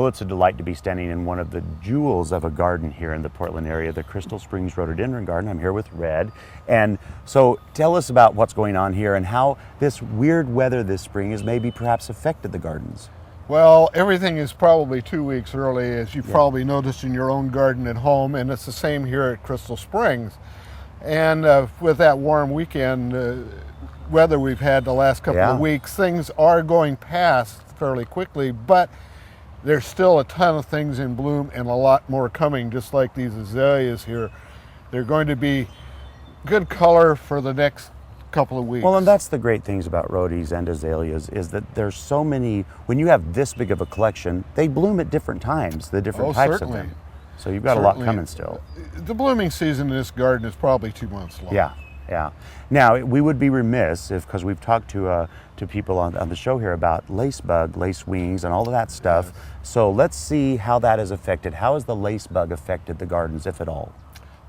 Well, it's a delight to be standing in one of the jewels of a garden here in the Portland area, the Crystal Springs Rhododendron Garden. I'm here with Red. And so tell us about what's going on here and how this weird weather this spring has maybe perhaps affected the gardens. Well, everything is probably 2 weeks early, as you've probably noticed in your own garden at home, and it's the same here at Crystal Springs. And with that warm weekend weather we've had the last couple of weeks, things are going past fairly quickly, but there's still a ton of things in bloom and a lot more coming, just like these azaleas here. They're going to be good color for the next couple of weeks. Well, and that's the great things about Rhodies and azaleas is that there's so many, when you have this big of a collection, they bloom at different times, the different types certainly. of them. So you've got a lot coming still. The blooming season in this garden is probably 2 months long. Yeah. Yeah. Now, we would be remiss because we've talked to people on the show here about lace bug, lace wings, and all of that stuff. Yes. So let's see how that has affected. How has the lace bug affected the gardens, if at all?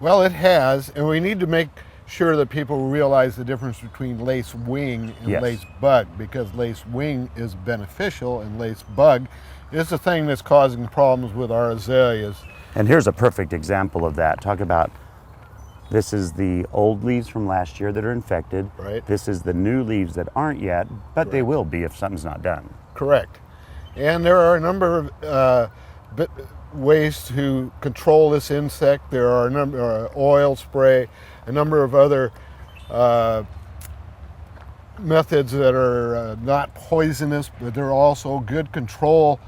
Well, it has, and we need to make sure that people realize the difference between lace wing and lace bug, because lace wing is beneficial and lace bug is the thing that's causing problems with our azaleas. And here's a perfect example of that. Talk about, this is the old leaves from last year that are infected. Right. This is the new leaves that aren't yet, but they will be if something's not done. Correct. And there are a number of ways to control this insect. There are a number of oil spray, a number of other methods that are not poisonous, but they're also good control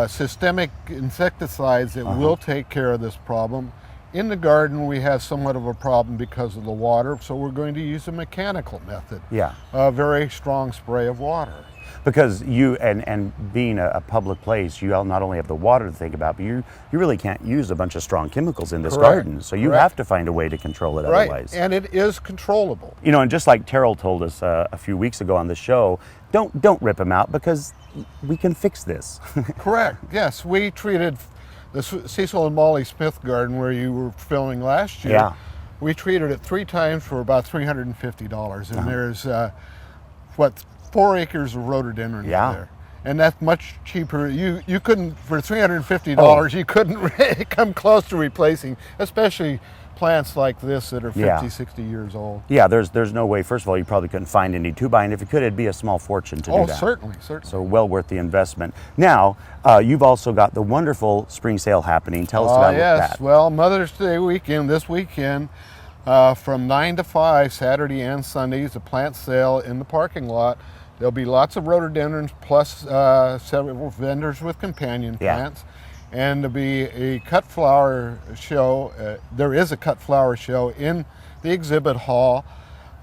systemic insecticides that will take care of this problem. In the garden, we have somewhat of a problem because of the water, so we're going to use a mechanical method. Yeah. A very strong spray of water. Because you, and being a public place, you all not only have the water to think about, but you really can't use a bunch of strong chemicals in this garden. So you have to find a way to control it otherwise. And it is controllable. You know, and just like Terrell told us a few weeks ago on the show, don't rip them out because we can fix this. Correct. Yes, we treated the Cecil and Molly Smith garden where you were filming last year. Yeah. We treated it 3 times for about $350, and there's 4 acres of rhododendron there, and that's much cheaper. You couldn't, for $350, you couldn't really come close to replacing, especially plants like this that are 50, 60 years old. Yeah, there's no way. First of all, you probably couldn't find any to buy, and if you could, it'd be a small fortune to do that. Certainly. So well worth the investment. Now, you've also got the wonderful spring sale happening. Tell us about that. Well, Mother's Day weekend, this weekend, from 9 to 5, Saturday and Sunday, is a plant sale in the parking lot. There'll be lots of rhododendrons plus several vendors with companion plants. And there'll be a cut flower show. There is a cut flower show in the exhibit hall,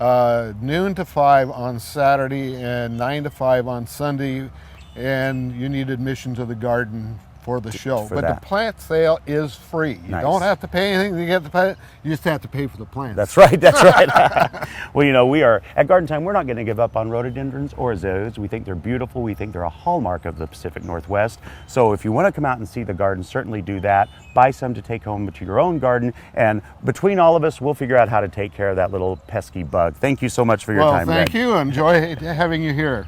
noon to 5 on Saturday and 9 to 5 on Sunday. And you need admission to the garden for the show. But the plant sale is free. You don't have to pay anything to get the plant. You just have to pay for the plants. That's right. That's right. Well, you know, we are at Garden Time. We're not going to give up on rhododendrons or azaleas. We think they're beautiful. We think they're a hallmark of the Pacific Northwest. So if you want to come out and see the garden, certainly do that. Buy some to take home to your own garden. And between all of us, we'll figure out how to take care of that little pesky bug. Thank you so much for your time, Well, thank you. Enjoy having you here.